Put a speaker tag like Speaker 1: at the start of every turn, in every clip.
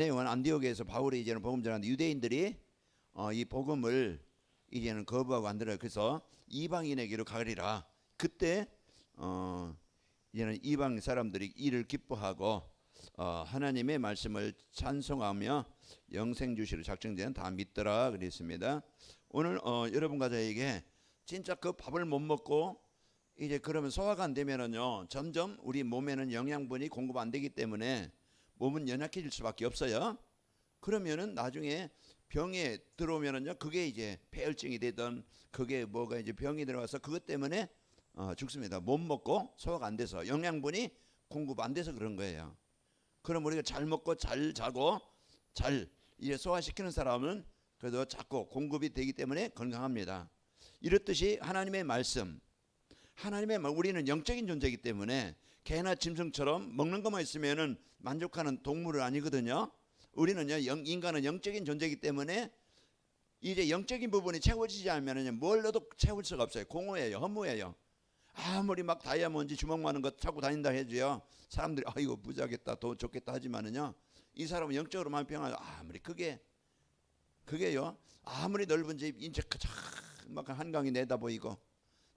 Speaker 1: 내용은 안디옥에서 바울이 이제는 복음 전하는데 유대인들이 이 복음을 이제는 거부하고 안 들어요. 그래서 이방인에게로 가리라. 그때 이제는 이방 사람들이 이를 기뻐하고 하나님의 말씀을 찬송하며 영생 주시로 작정되는 다 믿더라 그랬습니다. 오늘 여러분과 저에게 진짜 그 밥을 못 먹고 이제 그러면 소화가 안 되면은요 점점 우리 몸에는 영양분이 공급 안 되기 때문에 몸은 연약해질 수밖에 없어요. 그러면은 나중에 병에 들어오면은요 그게 이제 폐혈증이 되든 그게 뭐가 이제 병이 들어와서 그것 때문에 죽습니다. 못 먹고 소화가 안 돼서 영양분이 공급 안 돼서 그런 거예요. 그럼 우리가 잘 먹고 잘 자고 잘 이제 소화시키는 사람은 그래도 자꾸 공급이 되기 때문에 건강합니다. 이렇듯이 하나님의 말씀, 우리는 영적인 존재이기 때문에 개나 짐승처럼 먹는 것만 있으면은 만족하는 동물은 아니거든요. 우리는요 인간은 영적인 존재이기 때문에 이제 영적인 부분이 채워지지 않으면은 뭘 넣어도 채울 수가 없어요. 공허해요, 허무해요. 아무리 막 다이아몬드 주먹 많은 것 찾고 다닌다 해도요 사람들이 이거 부자겠다 더 좋겠다 하지만은요 이 사람은 영적으로 마음 평안해요. 아무리 그게요 아무리 넓은 집 인체 막 한강이 내다 보이고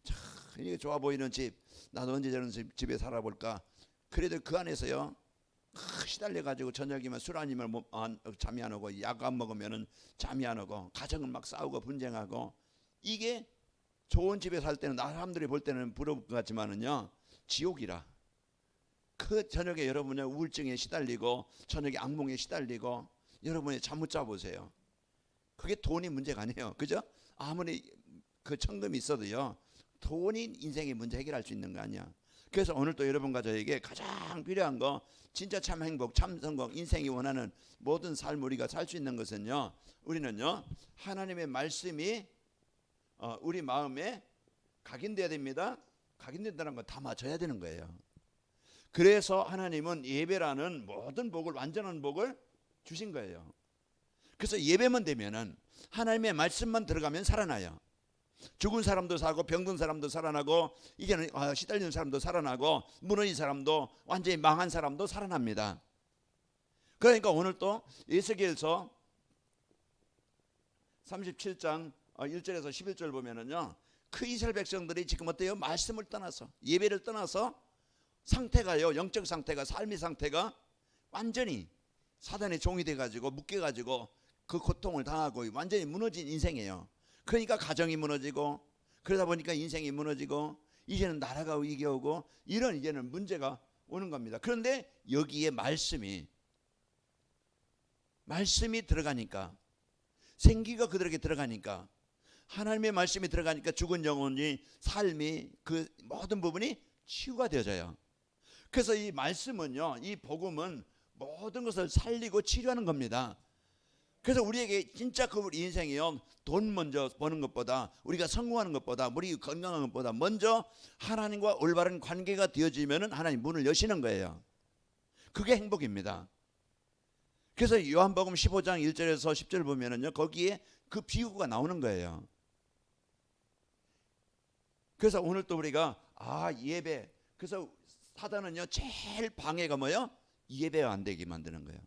Speaker 1: 참 이게 좋아 보이는 집 나도 언제 저런 집에 살아볼까 그래도 그 안에서요 시달려 가지고 저녁이면 술 아니면 잠이 안 오고 약 안 먹으면은 잠이 안 오고 가정은 막 싸우고 분쟁하고 이게 좋은 집에 살 때는 사람들이 볼 때는 부러울 것 같지만은요 지옥이라. 그 저녁에 여러분이 우울증에 시달리고 저녁에 악몽에 시달리고 여러분이 잠 못 자 보세요. 그게 돈이 문제가 아니에요. 그죠? 아무리 그 천금이 있어도요 돈이 인생의 문제 해결할 수 있는 거 아니야. 그래서 오늘 또 여러분과 저에게 가장 필요한 거 진짜 참 행복 참 성공 인생이 원하는 모든 삶 우리가 살 수 있는 것은요 우리는요 하나님의 말씀이 우리 마음에 각인돼야 됩니다. 각인된다는 건 다 맞춰야 되는 거예요. 그래서 하나님은 예배라는 모든 복을 완전한 복을 주신 거예요. 그래서 예배만 되면은 하나님의 말씀만 들어가면 살아나요. 죽은 사람도 살고 병든 사람도 살아나고 이제는 시달리는 사람도 살아나고 무너진 사람도 완전히 망한 사람도 살아납니다. 그러니까 오늘 또 에스겔서 37장 1절에서 11절 보면은요 그 이스라엘 백성들이 지금 어때요? 말씀을 떠나서 예배를 떠나서 상태가요 영적 상태가 삶의 상태가 완전히 사단의 종이 돼가지고 묶여가지고 그 고통을 당하고 완전히 무너진 인생이에요. 그러니까 가정이 무너지고 그러다 보니까 인생이 무너지고 이제는 나라가 위기가 오고 이런 이제는 문제가 오는 겁니다. 그런데 여기에 말씀이 들어가니까 생기가 그들에게 들어가니까 하나님의 말씀이 들어가니까 죽은 영혼이 삶이 그 모든 부분이 치유가 되어져요. 그래서 이 말씀은요 이 복음은 모든 것을 살리고 치료하는 겁니다. 그래서 우리에게 진짜 그 우리 인생이요 돈 먼저 버는 것보다 우리가 성공하는 것보다 우리 건강한 것보다 먼저 하나님과 올바른 관계가 되어지면은 하나님 문을 여시는 거예요. 그게 행복입니다. 그래서 요한복음 15장 1절에서 10절 보면은요 거기에 그 비유가 나오는 거예요. 그래서 오늘 또 우리가 예배 그래서 사단은요 제일 방해가 뭐예요? 예배가 안 되게 만드는 거예요.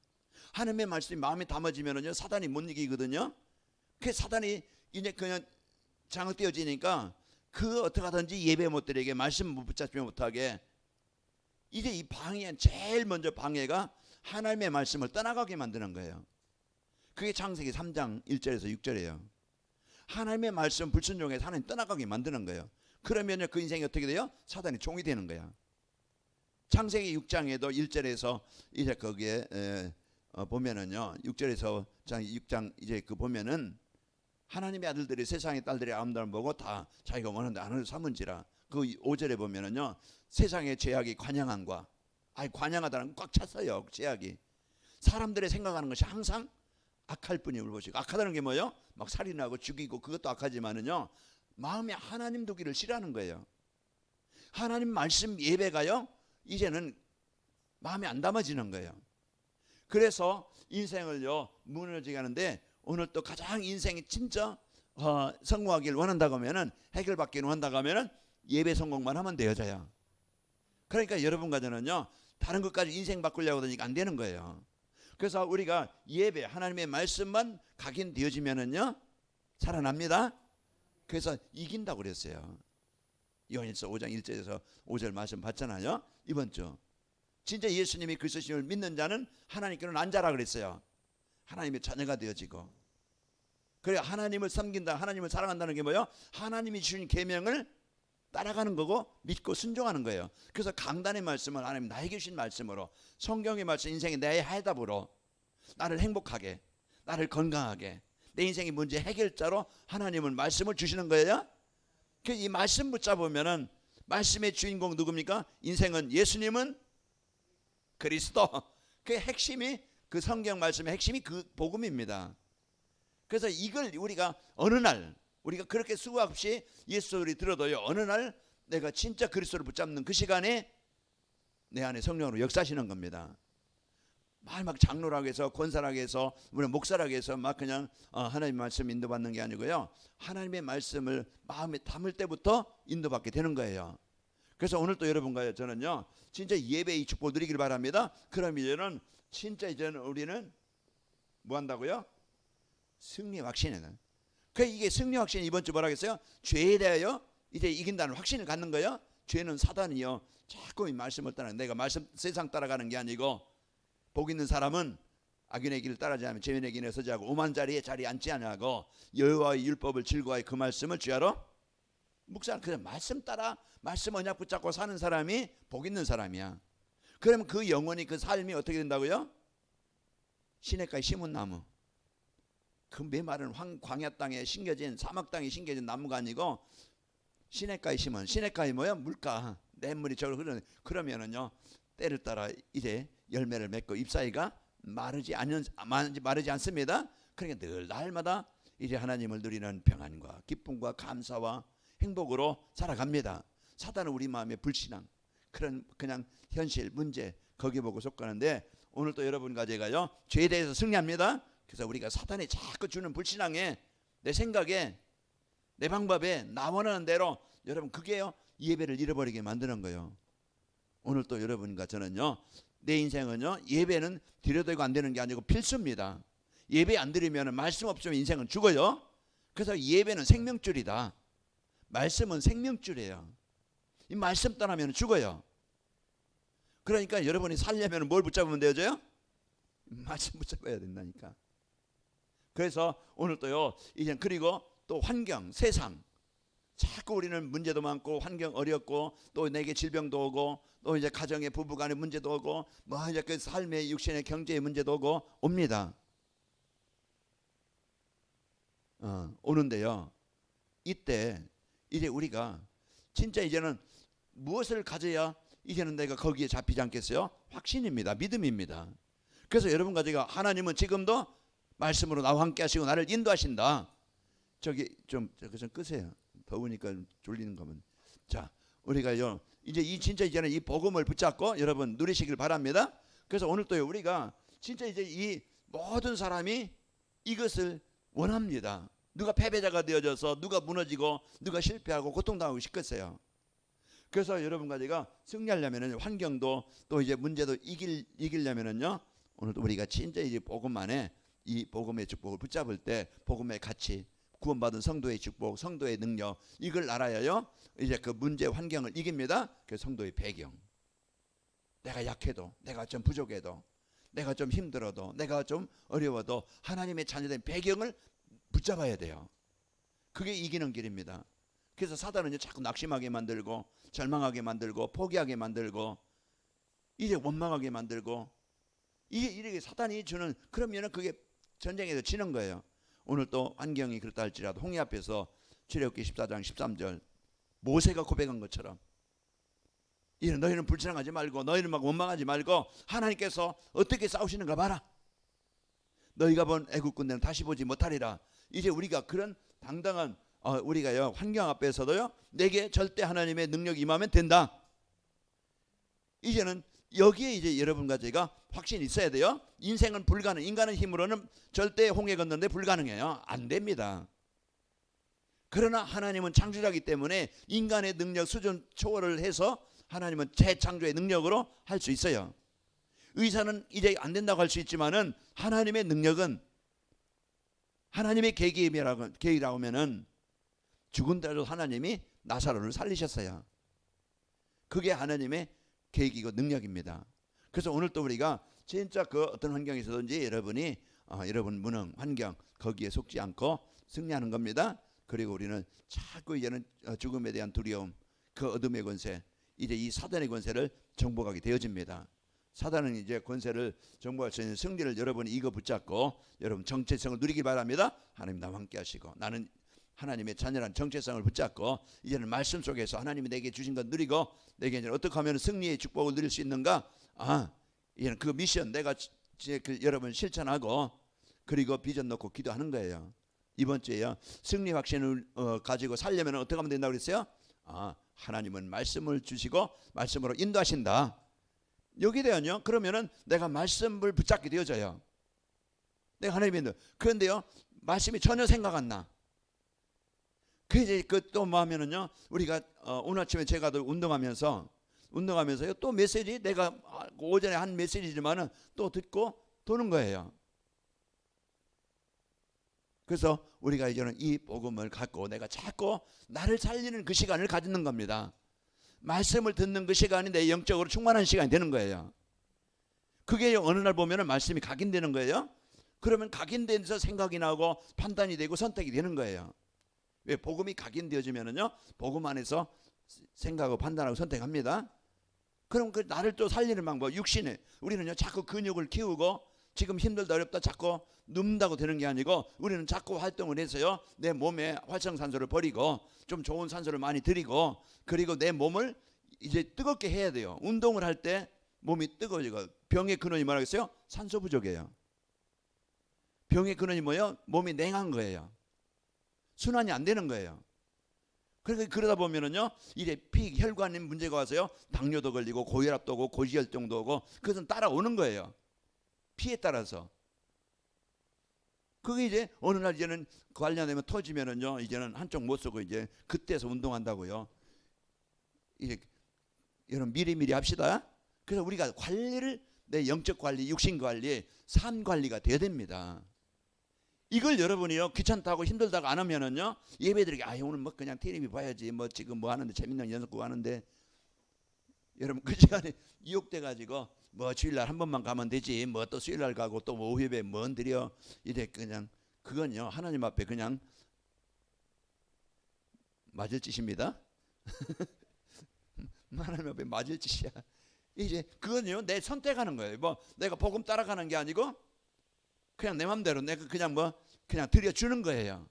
Speaker 1: 하나님의 말씀이 마음에 담아지면은요 사단이 못 이기거든요. 그 사단이 이제 그냥 장악되어지니까 그 어떻게 하든지 예배 못 드리게 말씀 못 붙잡지 못하게 이제 이 제일 먼저 방해가 하나님의 말씀을 떠나가게 만드는 거예요. 그게 창세기 3장 1절에서 6절이에요. 하나님의 말씀 불순종해서 하나님 떠나가게 만드는 거예요. 그러면 그 인생이 어떻게 돼요? 사단이 종이 되는 거야. 창세기 6장에도 1절에서 이제 거기에 보면은요 6절에서 6장 이제 그 보면은 하나님의 아들들이 세상의 딸들의 아름다움을 보고 다 자기가 원하는 아내를 삼은지라 그 5절에 보면은요 세상의 죄악이 관양함과 관양하다는 건 꽉 찼어요. 죄악이 사람들의 생각하는 것이 항상 악할 뿐이 울보시고 악하다는 게 뭐예요? 막 살인하고 죽이고 그것도 악하지만은요 마음에 하나님 두기를 싫어하는 거예요. 하나님 말씀 예배가요 이제는 마음에 안 담아지는 거예요. 그래서 인생을요 무너지게 하는데 오늘 또 가장 인생이 진짜 성공하기를 원한다고 하면은 해결받기를 원한다고 하면은 예배 성공만 하면 되어져요. 그러니까 여러분과 저는요 다른 것까지 인생 바꾸려고 하니까 안 되는 거예요. 그래서 우리가 예배 하나님의 말씀만 각인되어지면은요 살아납니다. 그래서 이긴다고 그랬어요. 요한일서 5장 1절에서 5절 말씀 봤잖아요. 이번 주 진짜 예수님이 그리스도심을 믿는 자는 하나님께로 난 자라 그랬어요. 하나님의 자녀가 되어지고, 그래 하나님을 섬긴다, 하나님을 사랑한다는 게 뭐예요? 하나님이 주신 계명을 따라가는 거고 믿고 순종하는 거예요. 그래서 강단의 말씀은 하나님 나에게 주신 말씀으로, 성경의 말씀 인생의 내 해답으로 나를 행복하게, 나를 건강하게, 내 인생의 문제 해결자로 하나님은 말씀을 주시는 거예요. 이 말씀 붙잡으면은 말씀의 주인공 누굽니까? 인생은 예수님은 그리스도. 그 핵심이, 그 성경 말씀의 핵심이 그 복음입니다. 그래서 이걸 우리가 어느 날, 우리가 그렇게 수고 없이 예수 소리 들어도요, 어느 날 내가 진짜 그리스도를 붙잡는 그 시간에 내 안에 성령으로 역사하시는 겁니다. 막 장로라고 해서, 권사라고 해서, 우리 목사라고 해서 막 그냥 하나님의 말씀 인도받는 게 아니고요, 하나님의 말씀을 마음에 담을 때부터 인도받게 되는 거예요. 그래서 오늘 또 여러분과 저는요 진짜 예배의 축복을 누리길 바랍니다. 그럼 이제는 진짜 이제는 우리는 뭐 한다고요? 승리 확신이에요. 이게 승리 확신. 이번 주 뭐라 했어요? 죄에 대하여 이제 이긴다는 확신을 갖는 거예요. 죄는 사단이요 자꾸 이 말씀을 따라, 내가 말씀 세상 따라가는 게 아니고, 복 있는 사람은 악인의 길을 따르지 않으면 죄인의 길에 서지 않고 오만 자리에 자리 앉지 아니하고 여호와의 율법을 즐거워하여 그 말씀을 주야로 묵상. 그냥 말씀 따라 말씀 언약 붙잡고 사는 사람이 복 있는 사람이야. 그러면 그 영혼이, 그 삶이 어떻게 된다고요? 시냇가에 심은 나무. 그 메마른 광야 땅에 심겨진, 사막 땅에 심겨진 나무가 아니고 시냇가에 심은, 시냇가에 뭐야? 물가, 냇물이 저걸 흐르는. 그러면은요 때를 따라 이제 열매를 맺고 잎사귀가 마르지 않습니다. 그러니까 늘 날마다 이제 하나님을 누리는 평안과 기쁨과 감사와 행복으로 살아갑니다. 사단은 우리 마음의 불신앙, 그런 그냥 현실 문제 거기 보고 속가는데, 오늘 또 여러분과 제가요 죄에 대해서 승리합니다. 그래서 우리가 사단이 자꾸 주는 불신앙에, 내 생각에, 내 방법에, 나 원하는 대로, 여러분 그게요 예배를 잃어버리게 만드는 거예요. 오늘 또 여러분과 저는요 내 인생은요 예배는 드려도 안 되는 게 아니고 필수입니다. 예배 안 드리면 말씀 없으면 인생은 죽어요. 그래서 예배는 생명줄이다. 말씀은 생명줄이에요. 이 말씀 떠나면 죽어요. 그러니까 여러분이 살려면 뭘 붙잡으면 되어져요? 말씀 붙잡아야 된다니까. 그래서 오늘 또요 이제, 그리고 또 환경, 세상, 자꾸 우리는 문제도 많고 환경 어렵고 또 내게 질병도 오고 또 이제 가정의 부부간의 문제도 오고 뭐 이제 그 삶의 육신의 경제의 문제도 오고 옵니다. 오는데요 이때 이제 우리가 진짜 이제는 무엇을 가져야 이제는 내가 거기에 잡히지 않겠어요? 확신입니다. 믿음입니다. 그래서 여러분과 제가, 하나님은 지금도 말씀으로 나와 함께 하시고 나를 인도하신다. 저기 좀 끄세요. 더우니까 졸리는 거면. 자, 우리가요 이제 이 진짜 이제는 이 복음을 붙잡고 여러분 누리시길 바랍니다. 그래서 오늘 또요 우리가 진짜 이제 이 모든 사람이 이것을 원합니다. 누가 패배자가 되어져서 누가 무너지고 누가 실패하고 고통당하고 싶겠어요. 그래서 여러분과 제가 승리하려면은, 환경도 또 이제 문제도 이기려면은요 오늘 우리가 진짜 이제 복음 안에 이 복음의 축복을 붙잡을 때, 복음의 가치, 구원받은 성도의 축복, 성도의 능력, 이걸 알아야요 이제 그 문제 환경을 이깁니다. 그 성도의 배경, 내가 약해도, 내가 좀 부족해도, 내가 좀 힘들어도, 내가 좀 어려워도 하나님의 자녀된 배경을 붙잡아야 돼요. 그게 이기는 길입니다. 그래서 사단은 자꾸 낙심하게 만들고 절망하게 만들고 포기하게 만들고 이제 원망하게 만들고, 이게 사단이 주는, 그러면은 그게 전쟁에서 지는 거예요. 오늘 또 환경이 그렇다 할지라도 홍해 앞에서 출애굽기 14장 13절 모세가 고백한 것처럼, 이제 너희는 불신앙하지 말고 너희는 막 원망하지 말고 하나님께서 어떻게 싸우시는가 봐라. 너희가 본 애국 군대는 다시 보지 못하리라. 이제 우리가 그런 당당한 우리가요 환경 앞에서도요 내게 절대 하나님의 능력이 임하면 된다. 이제는 여기에 이제 여러분과 제가 확신이 있어야 돼요. 인생은 불가능, 인간의 힘으로는 절대 홍해 건너는데 불가능해요. 안 됩니다. 그러나 하나님은 창조자이기 때문에 인간의 능력 수준 초월을 해서 하나님은 재창조의 능력으로 할 수 있어요. 의사는 이제 안 된다고 할 수 있지만은 하나님의 능력은, 하나님의 계획이라고 하면은 죽은데도 하나님이 나사로를 살리셨어요. 그게 하나님의 계획이고 능력입니다. 그래서 오늘 또 우리가 진짜 그 어떤 환경에서든지 여러분이 여러분 무능 환경 거기에 속지 않고 승리하는 겁니다. 그리고 우리는 자꾸 이제는 죽음에 대한 두려움, 그 어둠의 권세, 이제 이 사단의 권세를 정복하게 되어집니다. 사단은 이제 권세를 정복할 수 있는 승리를 여러분이 이거 붙잡고 여러분 정체성을 누리기 바랍니다. 하나님 나와 함께 하시고, 나는 하나님의 자녀란 정체성을 붙잡고 이제는 말씀 속에서 하나님이 내게 주신 것 누리고, 내게 이제 어떻게 하면 승리의 축복을 누릴 수 있는가, 이제는 그 미션 내가 여러분 실천하고, 그리고 비전 놓고 기도하는 거예요. 이번 주에요, 승리 확신을 가지고 살려면 어떻게 하면 된다고 그랬어요? 하나님은 말씀을 주시고 말씀으로 인도하신다. 여기 대한요. 그러면은 내가 말씀을 붙잡게 되어져요. 내가 하나님의 인도. 그런데요, 말씀이 전혀 생각 안 나. 그 이제 또 뭐 하면은요, 우리가 오늘 아침에 제가 운동하면서요, 또 메시지, 내가 오전에 한 메시지지만은 또 듣고 도는 거예요. 그래서 우리가 이제는 이 복음을 갖고 내가 자꾸 나를 살리는 그 시간을 가지는 겁니다. 말씀을 듣는 그 시간이 내 영적으로 충만한 시간이 되는 거예요. 그게 어느 날 보면은 말씀이 각인되는 거예요. 그러면 각인돼서 생각이 나고 판단이 되고 선택이 되는 거예요. 왜? 복음이 각인되어지면은요, 복음 안에서 생각하고 판단하고 선택합니다. 그럼 그 나를 또 살리는 방법, 육신에 우리는요 자꾸 근육을 키우고 지금 힘들다 어렵다 자꾸 눕는다고 되는 게 아니고, 우리는 자꾸 활동을 해서요 내 몸에 활성산소를 버리고 좀 좋은 산소를 많이 들이고, 그리고 내 몸을 이제 뜨겁게 해야 돼요. 운동을 할 때 몸이 뜨거워지고. 병의 근원이 뭐라고 했어요? 산소 부족이에요. 병의 근원이 뭐예요? 몸이 냉한 거예요. 순환이 안 되는 거예요. 그러다 보면은요, 이제 혈관에 문제가 와서요 당뇨도 걸리고 고혈압도 오고 고지혈증도 오고, 그것은 따라오는 거예요. 피에 따라서. 그게 이제 어느 날 이제는 관련되면 터지면은요, 이제는 한쪽 못 쓰고 이제 그때서 운동한다고요. 이제 여러분 미리미리 합시다. 그래서 우리가 관리를, 내 영적 관리, 육신 관리, 삶 관리가 돼야 됩니다. 이걸 여러분이요 귀찮다고 힘들다고 안 하면은요, 예배드리기 오늘 뭐 그냥 TV 봐야지, 뭐 지금 뭐 하는데 재밌는 연습국 하는데, 여러분 그 시간에 유혹돼 가지고 뭐 주일날 한 번만 가면 되지, 뭐 또 수요일날 가고 또 뭐 오후에 뭔 드려, 이래 그냥 그건요 하나님 앞에 그냥 맞을 짓입니다. 하나님 앞에 맞을 짓이야. 이제 그건요 내 선택하는 거예요. 뭐 내가 복음 따라가는 게 아니고 그냥 내 맘대로 내가 그냥 그냥 드려주는 거예요.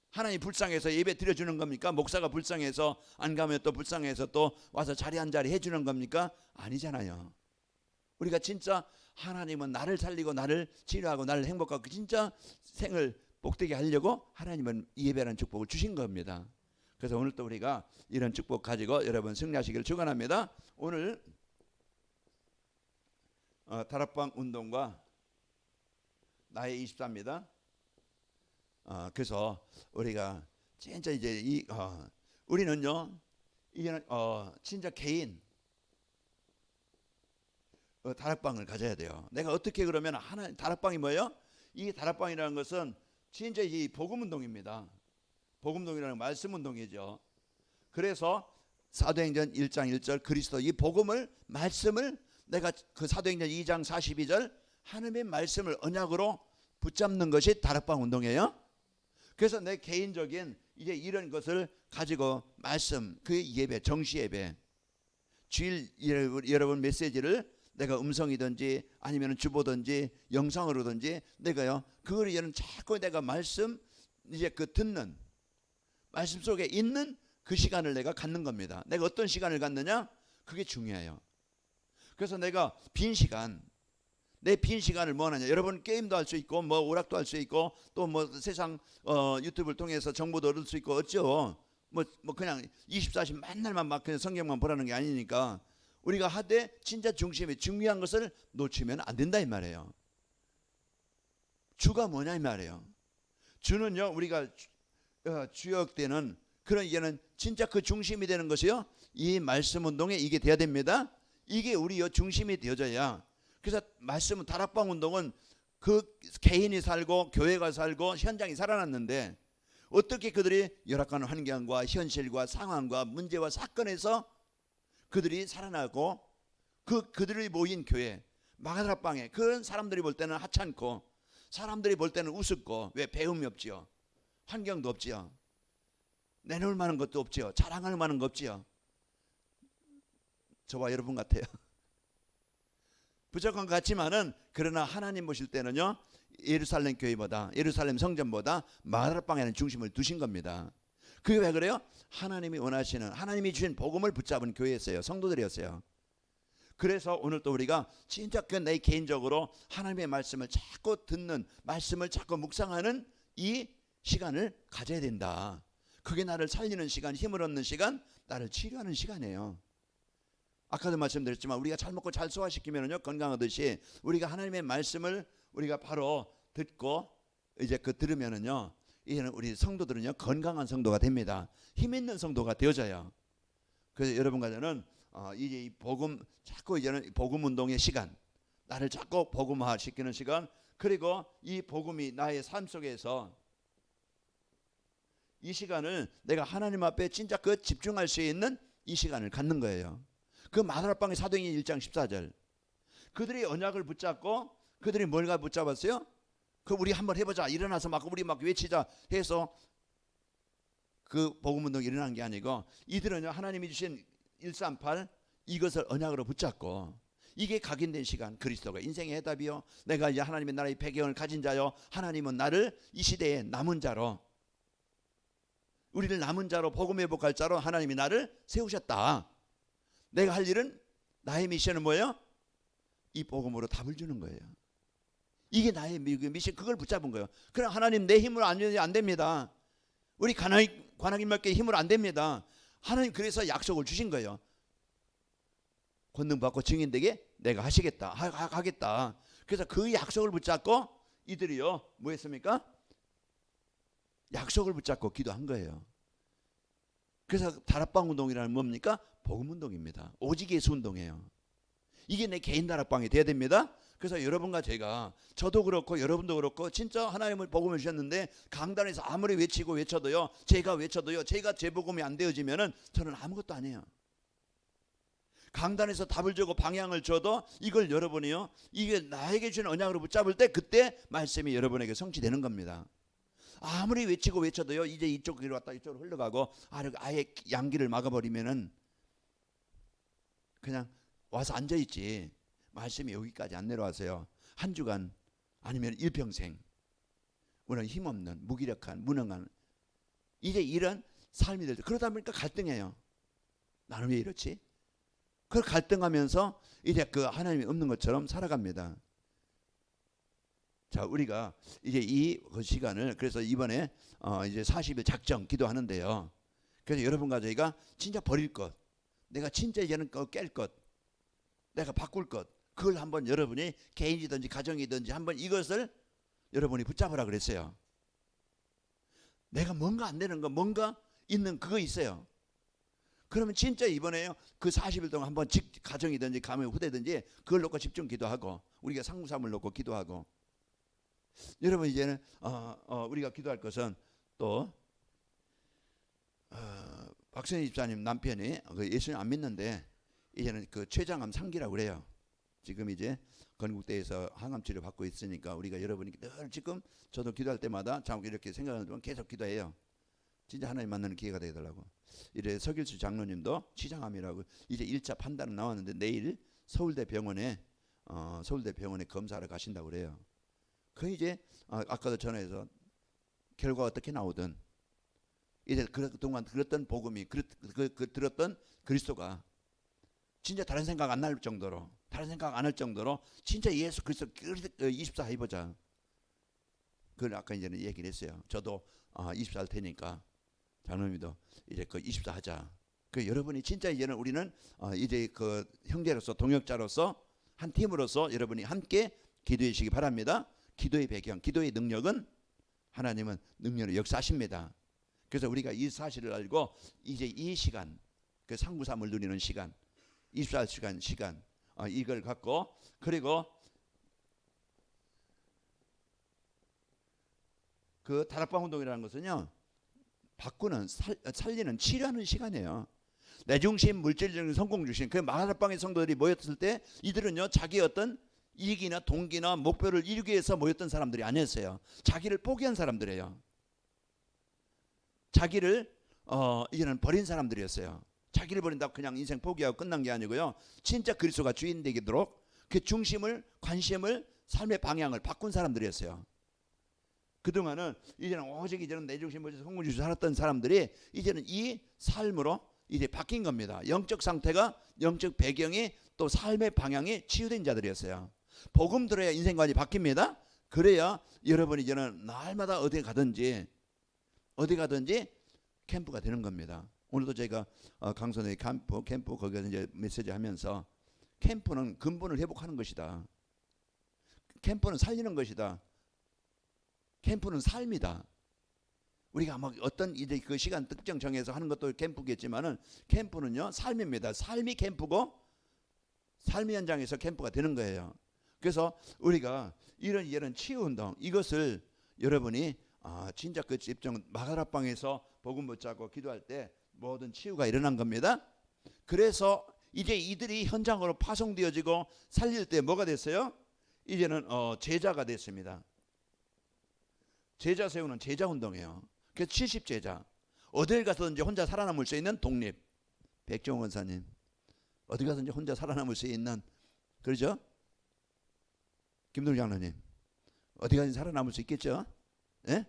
Speaker 1: 하나님 불쌍해서 예배 드려주는 겁니까? 목사가 불쌍해서 안 가면 또 불쌍해서 또 와서 자리 한 자리 해주는 겁니까? 아니잖아요. 우리가 진짜 하나님은 나를 살리고 나를 치료하고 나를 행복하고 진짜 생을 복되게 하려고 하나님은 예배라는 축복을 주신 겁니다. 그래서 오늘 또 우리가 이런 축복 가지고 여러분 승리하시기를 축원합니다. 오늘 다락방 운동과 나의 24입니다. 그래서 우리가 진짜 이제 우리는요 이제는 진짜 개인 다락방을 가져야 돼요. 내가 어떻게 그러면 다락방이 뭐예요? 이 다락방이라는 것은 진짜 이 복음 운동입니다. 복음 운동이라는 말씀 운동이죠. 그래서 사도행전 1장 1절 그리스도 이 복음을 말씀을 내가 그 사도행전 2장 42절 하나님의 말씀을 언약으로 붙잡는 것이 다락방 운동이에요. 그래서 내 개인적인 이제 이런 것을 가지고 말씀, 그 예배, 정시 예배, 주일 여러분 메시지를 내가 음성이든지 아니면 주보든지 영상으로든지 내가요 그걸 이제는 자꾸 내가 말씀 이제 그 듣는 말씀 속에 있는 그 시간을 내가 갖는 겁니다. 내가 어떤 시간을 갖느냐 그게 중요해요. 그래서 내가 빈 시간, 내 빈 시간을 뭐 하느냐. 여러분 게임도 할 수 있고 뭐 오락도 할 수 있고 또 뭐 세상 유튜브를 통해서 정보도 얻을 수 있고 어쩌 뭐 그냥 24시간 맨날만 막 그냥 성경만 보라는 게 아니니까 우리가 하되 진짜 중심이 중요한 것을 놓치면 안 된다 이 말이에요. 주가 뭐냐 이 말이에요. 주는요 우리가 주역되는 그런 이제는 진짜 그 중심이 되는 것이요 이 말씀 운동에 이게 돼야 됩니다. 이게 우리요 중심이 되어져야. 그래서 말씀은 다락방 운동은 그 개인이 살고 교회가 살고 현장이 살아났는데 어떻게 그들이 열악한 환경과 현실과 상황과 문제와 사건에서 그들이 살아나고 그들이 모인 교회 마가다락방에 그 사람들이 볼 때는 하찮고 사람들이 볼 때는 우습고 왜 배움이 없지요. 환경도 없지요. 내놓을 만한 것도 없지요. 자랑할 만한 거 없지요. 저와 여러분 같아요. 부족한 것 같지만은 그러나 하나님 보실 때는요 예루살렘 교회보다 예루살렘 성전보다 마가다락방에는 중심을 두신 겁니다. 그게 왜 그래요? 하나님이 원하시는 하나님이 주신 복음을 붙잡은 교회였어요. 성도들이었어요. 그래서 오늘 또 우리가 진짜 내 개인적으로 하나님의 말씀을 자꾸 듣는 말씀을 자꾸 묵상하는 이 시간을 가져야 된다. 그게 나를 살리는 시간, 힘을 얻는 시간, 나를 치료하는 시간이에요. 아까도 말씀드렸지만 우리가 잘 먹고 잘 소화시키면요 건강하듯이 우리가 하나님의 말씀을 우리가 바로 듣고 이제 그 들으면은요 이제는 우리 성도들은요 건강한 성도가 됩니다. 힘 있는 성도가 되어져요. 그래서 여러분과 저는 이제 이 복음 자꾸 이제는 복음 운동의 시간, 나를 자꾸 복음화 시키는 시간, 그리고 이 복음이 나의 삶 속에서 이 시간을 내가 하나님 앞에 진짜 그 집중할 수 있는 이 시간을 갖는 거예요. 그 마가다락방의 사도행전 1장 14절 그들이 언약을 붙잡고 그들이 뭘 붙잡았어요? 그 우리 한번 해보자 일어나서 막 우리 막 외치자 해서 그 복음운동이 일어난 게 아니고 이들은요 하나님이 주신 138 이것을 언약으로 붙잡고 이게 각인된 시간 그리스도가 인생의 해답이요 내가 이제 하나님의 나라의 배경을 가진 자요 하나님은 나를 이 시대의 남은 자로 우리를 남은 자로 복음 회복할 자로 하나님이 나를 세우셨다. 내가 할 일은 나의 미션은 뭐예요? 이 복음으로 답을 주는 거예요. 이게 나의 미션 그걸 붙잡은 거예요. 그럼 하나님 내 힘으로 안 됩니다. 우리 관악인 몇개 힘으로 안 됩니다. 하나님 그래서 약속을 주신 거예요. 권능 받고 증인되게 내가 하시겠다 하겠다. 그래서 그 약속을 붙잡고 이들이요 뭐 했습니까? 약속을 붙잡고 기도한 거예요. 그래서 다락방 운동이라는 뭡니까? 복음 운동입니다. 오직 예수 운동이에요. 이게 내 개인 다락방이 돼야 됩니다. 그래서 여러분과 제가 저도 그렇고 여러분도 그렇고 진짜 하나님을 복음을 주셨는데 강단에서 아무리 외쳐도요 제가 제 복음이 안 되어지면은 저는 아무것도 아니에요. 강단에서 답을 주고 방향을 줘도 이걸 여러분이요 이게 나에게 주는 언약으로 붙잡을 때 그때 말씀이 여러분에게 성취되는 겁니다. 아무리 외쳐도요 이제 이쪽으로 왔다 이쪽으로 흘러가고 아예 양기를 막아버리면은 그냥 와서 앉아있지 말씀이 여기까지 안 내려와서요 한 주간 아니면 일평생 우리는 힘없는 무기력한 무능한 이제 이런 삶이 될 때 그러다 보니까 갈등해요. 나는 왜 이렇지? 그걸 갈등하면서 이제 그 하나님이 없는 것처럼 살아갑니다. 자 우리가 이제 이 시간을 그래서 이번에 이제 40일 작정 기도하는데요. 그래서 여러분과 저희가 진짜 버릴 것 내가 진짜 이제는 깰 것 내가 바꿀 것 그걸 한번 여러분이 개인이든지 가정이든지 한번 이것을 여러분이 붙잡으라 그랬어요. 내가 뭔가 안 되는 거 뭔가 있는 그거 있어요. 그러면 진짜 이번에요 그 40일 동안 한번 가정이든지 가면 후대든지 그걸 놓고 집중 기도하고 우리가 상부삼을 놓고 기도하고 여러분 이제는 우리가 기도할 것은 또 박선희 집사님 남편이 그 예수님 안 믿는데 이제는 그 췌장암 상기라고 그래요. 지금 이제 건국대에서 항암 치료 받고 있으니까 우리가 여러분이 늘 지금 저도 기도할 때마다 참 이렇게 생각하는 동안 계속 기도해요. 진짜 하나님 만나는 기회가 되더라고. 이래 서길수 장로님도 췌장암이라고 이제 1차 판단은 나왔는데 내일 서울대 병원에 검사하러 가신다고 그래요. 그 이제 아까도 전화해서 결과 어떻게 나오든 이제 그동안 들었던 복음이 들었던 그리스도가 진짜 다른 생각 안 날 정도로 다른 생각 안 할 정도로 진짜 예수 그리스도 24 해보자. 그걸 아까 이제는 얘기를 했어요. 저도 24 할 테니까 장로님도 이제 그 24 하자. 그 여러분이 진짜 이제는 우리는 이제 그 형제로서 동역자로서 한 팀으로서 여러분이 함께 기도해 주시기 바랍니다. 기도의 배경, 기도의 능력은 하나님은 능력을 역사하십니다. 그래서 우리가 이 사실을 알고 이제 이 시간 그 상부삼을 누리는 시간 24시간 이걸 갖고 그리고 그 다락방 운동이라는 것은요, 바꾸는 살리는 치료하는 시간이에요. 내 중심, 물질적인 성공 중심. 그 마가다락방의 성도들이 모였을 때 이들은요, 자기 어떤 이익이나 동기나 목표를 이루기 위해서 모였던 사람들이 아니었어요. 자기를 포기한 사람들이에요. 자기를 이제는 버린 사람들이었어요. 자기를 버린다고 그냥 인생 포기하고 끝난 게 아니고요, 진짜 그리스도가 주인 되도록 그 중심을, 관심을, 삶의 방향을 바꾼 사람들이었어요. 그동안은 이제는 오직 이제는 내 중심, 물질, 성공 중심 살았던 사람들이 이제는 이 삶으로 이제 바뀐 겁니다. 영적 상태가, 영적 배경이, 또 삶의 방향이 치유된 자들이었어요. 복음 들어야 인생관이 바뀝니다. 그래야 여러분이 이제는 날마다 어디 가든지 캠프가 되는 겁니다. 오늘도 제가 강선의 캠프 거기서 이제 메시지 하면서, 캠프는 근본을 회복하는 것이다. 캠프는 살리는 것이다. 캠프는 삶이다. 우리가 막 어떤 이제 그 시간 특정 정해서 하는 것도 캠프겠지만은, 캠프는요, 삶입니다. 삶이 캠프고 삶의 현장에서 캠프가 되는 거예요. 그래서 우리가 이런 치유 운동, 이것을 여러분이 진짜 그 집중 마가다락방에서 복음 붙잡고 기도할 때 모든 치유가 일어난 겁니다. 그래서 이제 이들이 현장으로 파송되어지고 살릴 때 뭐가 됐어요? 이제는 제자가 됐습니다. 제자 세우는 제자 운동이에요. 그래서 70제자, 어딜 가서든지 혼자 살아남을 수 있는 독립. 백종원 원사님, 어디 가서든지 혼자 살아남을 수 있는, 그러죠? 김동일 장로님, 어디 가서든지 살아남을 수 있겠죠? 예?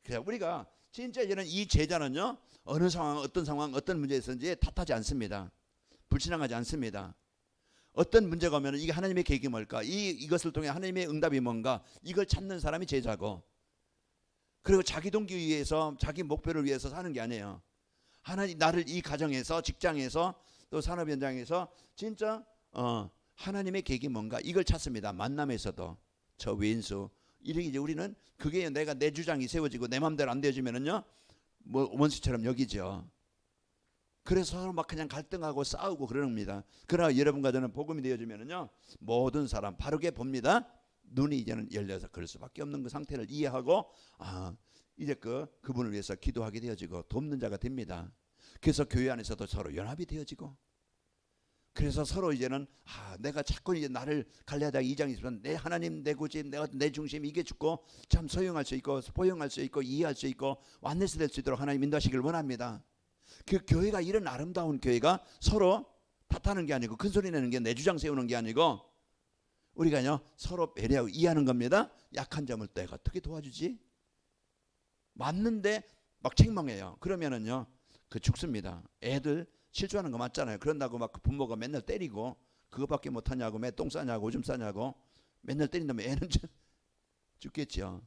Speaker 1: 그래서 우리가 진짜 이제는 이 제자는요, 어느 상황, 어떤 상황, 어떤 문제에 있든지 탓하지 않습니다. 불신앙하지 않습니다. 어떤 문제가 오면 이게 하나님의 계획이 뭘까, 이것을 통해 하나님의 응답이 뭔가, 이걸 찾는 사람이 제자고, 그리고 자기 동기 위해서, 자기 목표를 위해서 사는 게 아니에요. 하나님, 나를 이 가정에서, 직장에서, 또 산업 현장에서 진짜 하나님의 계획이 뭔가, 이걸 찾습니다. 만남에서도 저 외인수, 이렇게 이제 우리는 그게 내가 내 주장이 세워지고 내 마음대로 안 되어지면은요, 뭐 원수처럼 여기죠. 그래서 서로 막 그냥 갈등하고 싸우고 그럽니다. 그러나 여러분과 저는 복음이 되어지면은요, 모든 사람 바르게 봅니다. 눈이 이제는 열려서 그럴 수밖에 없는 그 상태를 이해하고, 이제 그분을 위해서 기도하게 되어지고 돕는 자가 됩니다. 그래서 교회 안에서도 서로 연합이 되어지고, 그래서 서로 이제는 내가 자꾸 이제 나를 갈라자 이장이 있으면 내 하나님, 내 고집, 내 중심, 이게 죽고 참 소용할 수 있고 포용할 수 있고 이해할 수 있고 완네스 될 수 있도록 하나님 인도하시길 원합니다. 그 교회가, 이런 아름다운 교회가 서로 탓하는 게 아니고 큰 소리 내는 게, 내 주장 세우는 게 아니고, 우리가요 서로 배려하고 이해하는 겁니다. 약한 점을 내가 어떻게 도와주지? 맞는데 막 책망해요. 그러면은요 그 죽습니다. 애들 실수하는 거 맞잖아요. 그런다고 막 부모가 맨날 때리고 그거밖에 못하냐고, 매 똥 싸냐고 오줌 싸냐고 맨날 때린다면 애는 죽겠죠.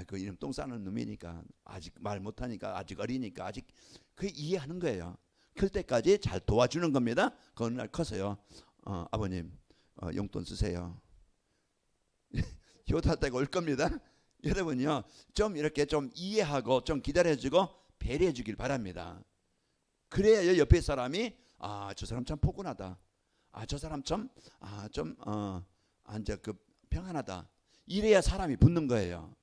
Speaker 1: 그 이름 똥 싸는 놈이니까, 아직 말 못하니까, 아직 어리니까, 아직 그 이해하는 거예요. 클 때까지 잘 도와주는 겁니다. 그 어느 날 커서요, 아버님 용돈 쓰세요. 효도할 때가 올 겁니다. 여러분요 좀 이렇게 좀 이해하고 좀 기다려주고 배려해 주길 바랍니다. 그래야 옆에 사람이 저 사람 참 포근하다, 저 사람 좀 평안하다, 이래야 사람이 붙는 거예요.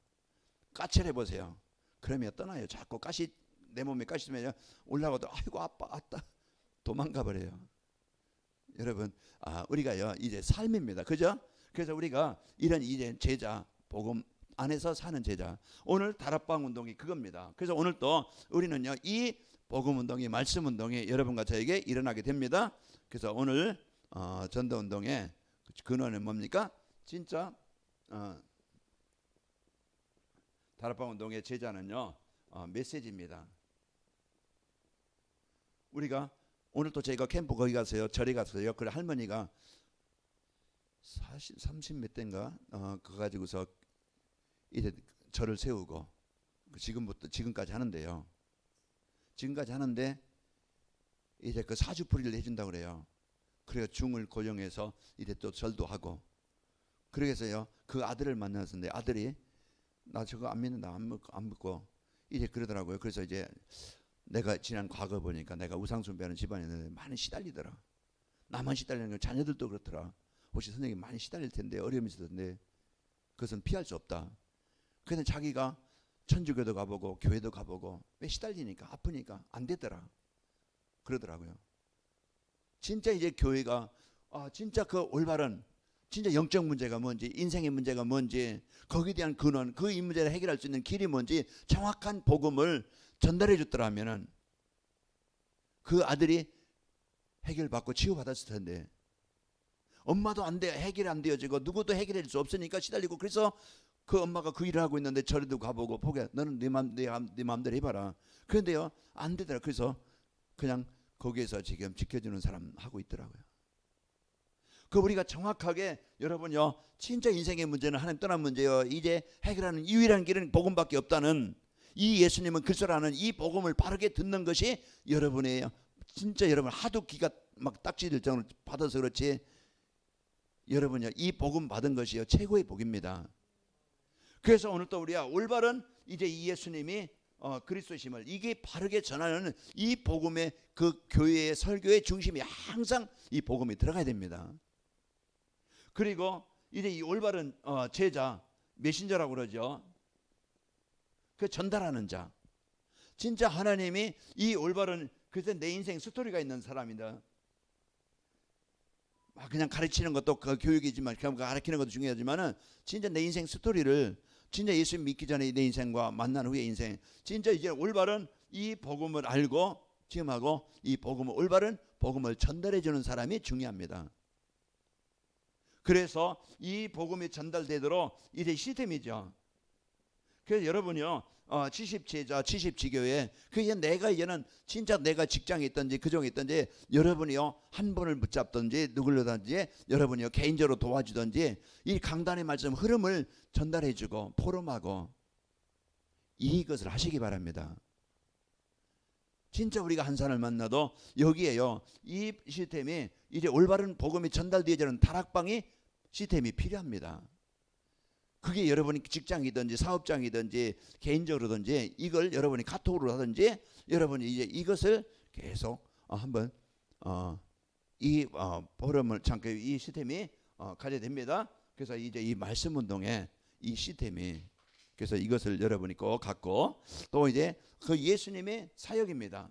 Speaker 1: 까칠해 보세요. 그러면 떠나요. 자꾸 가시, 내 몸에 가시 있으면 올라가도 아이고 아빠 아따 도망가 버려요. 여러분 우리가요 이제 삶입니다. 그죠? 그래서 우리가 이런 이제 제자, 복음 안에서 사는 제자, 오늘 다락방 운동이 그겁니다. 그래서 오늘 또 우리는요 이 복음 운동이, 말씀 운동이 여러분과 저에게 일어나게 됩니다. 그래서 오늘 전도 운동의 근원은 뭡니까? 진짜 다락방 운동의 제자는요 메시지입니다. 우리가 오늘 또 저희가 캠프 거기 가서요, 절에 가서요, 그 할머니가 30 몇 대인가 그거 가지고서 이제 절을 세우고 지금까지 하는데요. 지금까지 하는데 이제 그 사주풀이를 해준다고 그래요. 그래서 중을 고용해서 이제 또 절도 하고, 그래서요 그 아들을 만났는데 아들이 나 저거 안 믿는다, 안 믿고 이제 그러더라고요. 그래서 이제 내가 지난 과거 보니까 내가 우상 숭배하는 집안이었는데 많이 시달리더라. 나만 시달리는 거, 자녀들도 그렇더라. 박복시 선생님이 많이 시달릴 텐데, 어려움이 있을 텐데 그것은 피할 수 없다. 그런데 자기가 천주교도 가보고 교회도 가보고 왜 시달리니까, 아프니까 안 되더라 그러더라고요. 진짜 이제 교회가 진짜 그 올바른 진짜 영적 문제가 뭔지, 인생의 문제가 뭔지, 거기에 대한 근원, 그 이 문제를 해결할 수 있는 길이 뭔지 정확한 복음을 전달해 줬더라면은 그 아들이 해결받고 치유받았을 텐데, 엄마도 안 돼, 해결이 안 되어지고 누구도 해결할 수 없으니까 시달리고, 그래서 그 엄마가 그 일을 하고 있는데 절에도 가보고 포기해. 너는 네 마음대로 해봐라. 그런데요 안 되더라. 그래서 그냥 거기에서 지금 지켜주는 사람 하고 있더라고요. 그 우리가 정확하게, 여러분요, 진짜 인생의 문제는 하나님 떠난 문제요, 이제 해결하는 유일한 길은 복음밖에 없다는 이 예수님은 그리스도라는 이 복음을 바르게 듣는 것이 여러분의, 진짜 여러분 하도 기가 막 딱지들 정도로 받아서 그렇지, 여러분요 이 복음 받은 것이요 최고의 복입니다. 그래서 오늘 또 우리가 올바른 이제 이 예수님이 그리스도심을 이게 바르게 전하는 이 복음의 그 교회의 설교의 중심이 항상 이 복음이 들어가야 됩니다. 그리고 이제 이 올바른 제자, 메신저라고 그러죠. 그 전달하는 자. 진짜 하나님이 이 올바른, 그래서 내 인생 스토리가 있는 사람이다. 그냥 가르치는 것도 그 교육이지만, 가르치는 것도 중요하지만은 진짜 내 인생 스토리를, 진짜 예수 믿기 전에 내 인생과 만난 후의 인생, 진짜 이제 올바른 이 복음을 알고 지금 하고 이 복음을, 올바른 복음을 전달해 주는 사람이 중요합니다. 그래서 이 복음이 전달되도록 이제 시스템이죠. 그래서 여러분요 70제자 70지교회, 그게 내가 이제는 진짜 내가 직장에 있든지 그종에 있든지, 여러분이요 한 분을 붙잡든지 누굴로든지, 여러분이요 개인적으로 도와주든지 이 강단의 말씀 흐름을 전달해주고 포럼하고 이것을 하시기 바랍니다. 진짜 우리가 한 사람을 만나도 여기에요 이 시스템이, 이제 올바른 복음이 전달되어지는 다락방이 시스템이 필요합니다. 그게 여러분이 직장이든지 사업장이든지 개인적으로든지, 이걸 여러분이 카톡으로 하든지, 여러분이 이제 이것을 계속 한번 이 포럼을 잠깐 이 시스템이 가져야 됩니다. 그래서 이제 이 말씀 운동에 이 시스템이, 그래서 이것을 여러분이 꼭 갖고, 또 이제 그 예수님의 사역입니다.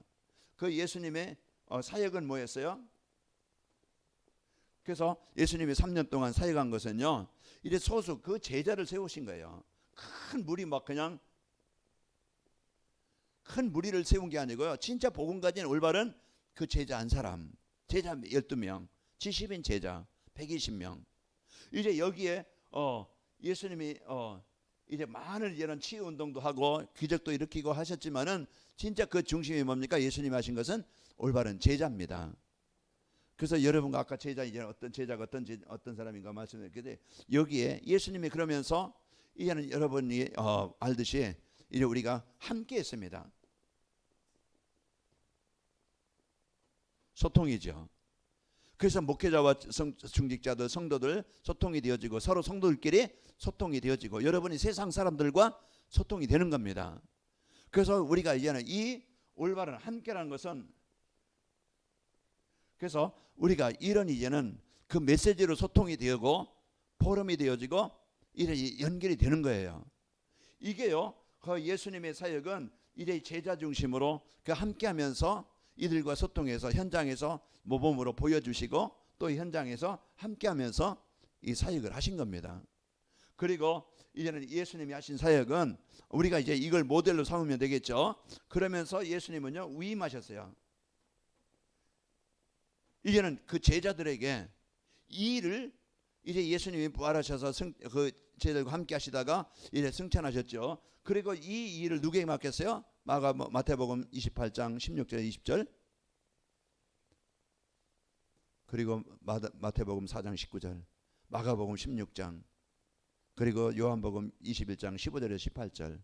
Speaker 1: 그 예수님의 사역은 뭐였어요? 그래서 예수님이 3년 동안 사역한 것은요, 이제 소수 그 제자를 세우신 거예요. 큰 무리, 막 그냥 큰 무리를 세운 게 아니고요, 진짜 복음 가진 올바른 그 제자 한 사람, 제자 12명, 70인 제자 120명. 이제 여기에 예수님이 이제 많은 이런 치유 운동도 하고 기적도 일으키고 하셨지만은, 진짜 그 중심이 뭡니까? 예수님이 하신 것은 올바른 제자입니다. 그래서 여러분과 아까 제자, 이제 어떤 제자가 어떤 사람인가 말씀드렸는데, 여기에 예수님이 그러면서 이제는 여러분이 알듯이 이제 우리가 함께 했습니다. 소통이죠. 그래서 목회자와 중직자들, 성도들 소통이 되어지고, 서로 성도들끼리 소통이 되어지고, 여러분이 세상 사람들과 소통이 되는 겁니다. 그래서 우리가 이제는 이 올바른 함께라는 것은, 그래서 우리가 이런 이제는 그 메시지로 소통이 되고 포럼이 되어지고 이래 연결이 되는 거예요. 이게요 그 예수님의 사역은 이제 제자 중심으로 그 함께하면서 이들과 소통해서 현장에서 모범으로 보여주시고, 또 현장에서 함께하면서 이 사역을 하신 겁니다. 그리고 이제는 예수님이 하신 사역은 우리가 이제 이걸 모델로 삼으면 되겠죠. 그러면서 예수님은요 위임하셨어요. 이제는 그 제자들에게 이 일을, 이제 예수님이 부활하셔서 그 제자들과 함께 하시다가 이제 승천하셨죠. 그리고 이 일을 누구에게 맡겼어요? 마태복음 28장 16절 20절, 그리고 마태복음 4장 19절, 마가복음 16장, 그리고 요한복음 21장 15절에서 18절.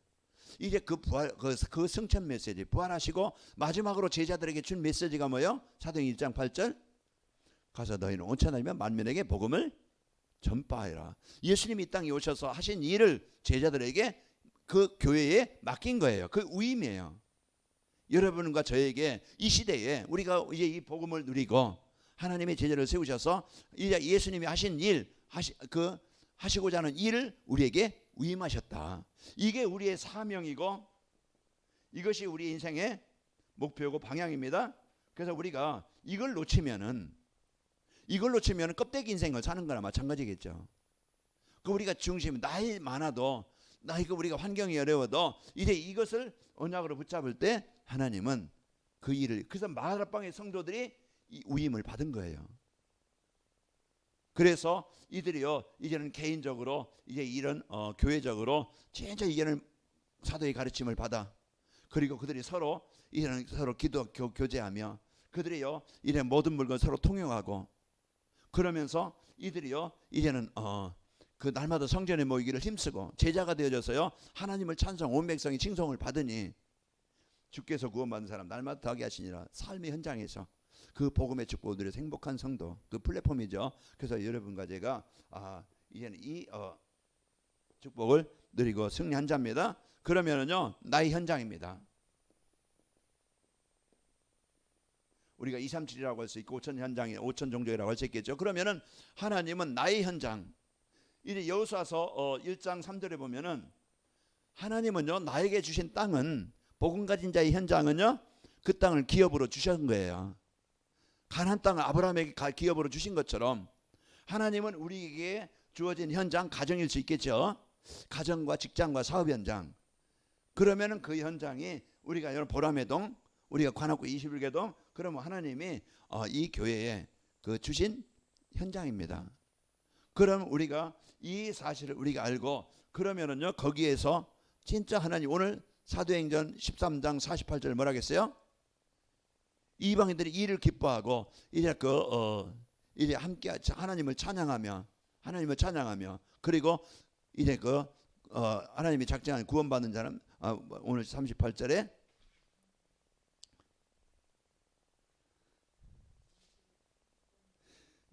Speaker 1: 이제 그 부활, 그 승천 메시지, 부활하시고 마지막으로 제자들에게 준 메시지가 뭐예요? 사도행 1장 8절, 가서 너희는 온 천하이면 만민에게 복음을 전파하라. 예수님이 이 땅에 오셔서 하신 일을 제자들에게 그 교회에 맡긴 거예요. 그 위임이에요. 여러분과 저에게 이 시대에 우리가 이제 이 복음을 누리고 하나님의 제자를 세우셔서 이제 예수님이 하신 일, 하시고자 하는 일을 우리에게 위임하셨다. 이게 우리의 사명이고 이것이 우리 인생의 목표고 방향입니다. 그래서 우리가 이걸 놓치면은 껍데기 인생을 사는 거나 마찬가지겠죠. 그 우리가 중심, 나이 많아도 나이가 우리가 환경이 어려워도 이제 이것을 언약으로 붙잡을 때 하나님은 그 일을, 그래서 마라방의 성도들이 이 위임을 받은 거예요. 그래서 이들이요 이제는 개인적으로 이제 이런 교회적으로 진짜 이제는 사도의 가르침을 받아, 그리고 그들이 서로 이제는 서로 기도 교제하며 그들이요 이제 모든 물건 서로 통용하고, 그러면서 이들이요 이제는 그 날마다 성전에 모이기를 힘쓰고 제자가 되어져서요 하나님을 찬송, 온 백성이 칭송을 받으니 주께서 구원받은 사람 날마다 더하게 하시니라. 삶의 현장에서 그 복음의 축복을 누려 행복한 성도, 그 플랫폼이죠. 그래서 여러분과 제가 이제는 이 축복을 누리고 승리한 자입니다. 그러면은요 나의 현장입니다. 우리가 237이라고 할 수 있고 5천 현장이 5천 종족이라고 할 수 있겠죠. 그러면은 하나님은 나의 현장. 이제 여호수아서 1장 3절에 보면은 하나님은요 나에게 주신 땅은, 복음 가진 자의 현장은요 그 땅을 기업으로 주신 거예요. 가나안 땅을 아브라함에게 기업으로 주신 것처럼 하나님은 우리에게 주어진 현장, 가정일 수 있겠죠. 가정과 직장과 사업 현장. 그러면은 그 현장이 우리가 여러분 보라매동, 우리가 관악구 21개동, 그러면 하나님이 이 교회에 그 주신 현장입니다. 그럼 우리가 이 사실을 우리가 알고 그러면은요 거기에서 진짜 하나님, 오늘 사도행전 13장 48절 뭐라 했어요? 이방인들이 이를 기뻐하고 이제 이제 함께 하나님을 찬양하며 그리고 이제 하나님이 작정한 구원받는 자는 오늘 38절에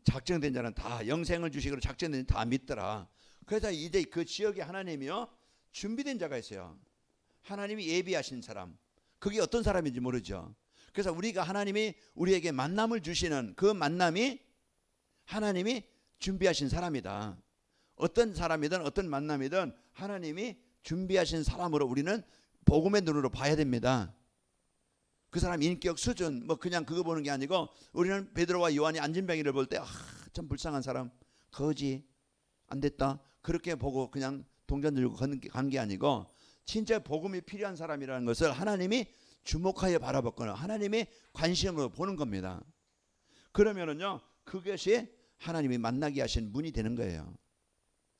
Speaker 1: 작정된 자는 다 영생을 주시기로 작정된 자 다 믿더라. 그래서 이제 그 지역에 하나님이요 준비된 자가 있어요. 하나님이 예비하신 사람. 그게 어떤 사람인지 모르죠. 그래서 우리가 하나님이 우리에게 만남을 주시는 그 만남이 하나님이 준비하신 사람이다. 어떤 사람이든 어떤 만남이든 하나님이 준비하신 사람으로 우리는 복음의 눈으로 봐야 됩니다. 그 사람 인격 수준 뭐 그냥 그거 보는 게 아니고, 우리는 베드로와 요한이 안진뱅이를 볼 때 참 불쌍한 사람, 거지 안 됐다 그렇게 보고 그냥 동전 들고 간 게 아니고, 진짜 복음이 필요한 사람이라는 것을 하나님이 주목하여 바라봤거나 하나님이 관심으로 보는 겁니다. 그러면은요 그것이 하나님이 만나게 하신 문이 되는 거예요.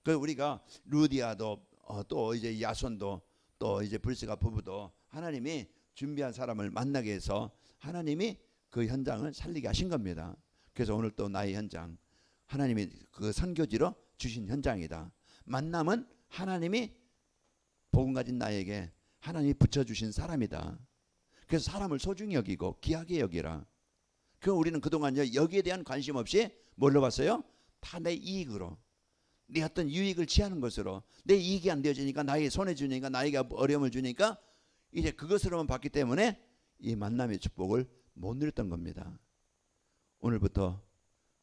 Speaker 1: 그래서 우리가 루디아도 또 이제 야손도 또 이제 불스가 부부도 하나님이 준비한 사람을 만나게 해서 하나님이 그 현장을 살리게 하신 겁니다. 그래서 오늘 또 나의 현장, 하나님이 그 선교지로 주신 현장이다. 만남은 하나님이 복음 가진 나에게 하나님이 붙여주신 사람이다. 그래서 사람을 소중히 여기고 귀하게 여기라. 그 우리는 그동안요 여기에 대한 관심 없이 뭘로 봤어요? 다 내 이익으로, 내 어떤 유익을 취하는 것으로, 내 이익이 안 되어지니까, 나에게 손해 주니까, 나에게 어려움을 주니까 이제 그것으로만 봤기 때문에 이 만남의 축복을 못 누렸던 겁니다. 오늘부터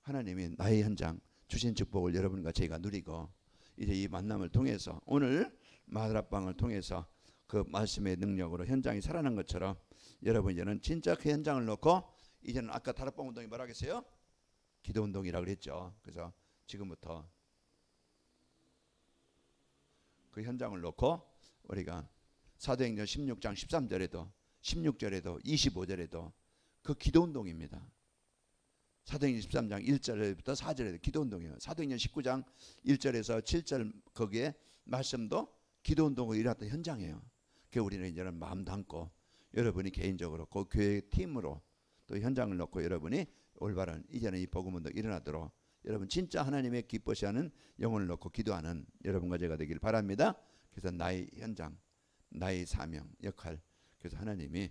Speaker 1: 하나님이 나의 현장 주신 축복을 여러분과 제가 누리고, 이제 이 만남을 통해서 오늘 마라방을 통해서 그 말씀의 능력으로 현장이 살아난 것처럼 여러분 이제는 진짜 그 현장을 놓고, 이제는 아까 다락방 운동이 뭐라 그랬어요? 기도 운동이라고 그랬죠. 그래서 지금부터 그 현장을 놓고 우리가 사도행전 16장 13절에도 16절에도 25절에도 그 기도 운동입니다. 사도행전 13장 1절부터 4절에도 기도 운동이에요. 사도행전 19장 1절에서 7절 거기에 말씀도 기도 운동을 일어났던 현장이에요. 그 우리는 이제는 마음 담고 여러분이 개인적으로 그 교회 팀으로 또 현장을 놓고 여러분이 올바른 이제는 이 복음 운동 일어나도록 여러분 진짜 하나님의 기뻐하시는 영혼을 놓고 기도하는 여러분과 제가 되길 바랍니다. 그래서 나의 현장, 나의 사명, 역할, 그래서 하나님이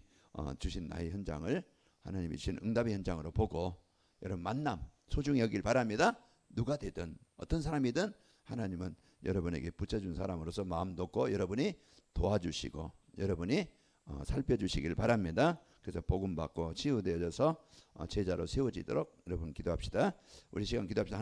Speaker 1: 주신 나의 현장을 하나님이 주신 응답의 현장으로 보고 여러분 만남 소중히 여길 바랍니다. 누가 되든 어떤 사람이든 하나님은 여러분에게 붙여준 사람으로서 마음 놓고 여러분이 도와주시고 여러분이 살펴주시길 바랍니다. 그래서 복음 받고 치유되어져서 제자로 세워지도록 여러분 기도합시다. 우리 시간 기도합시다.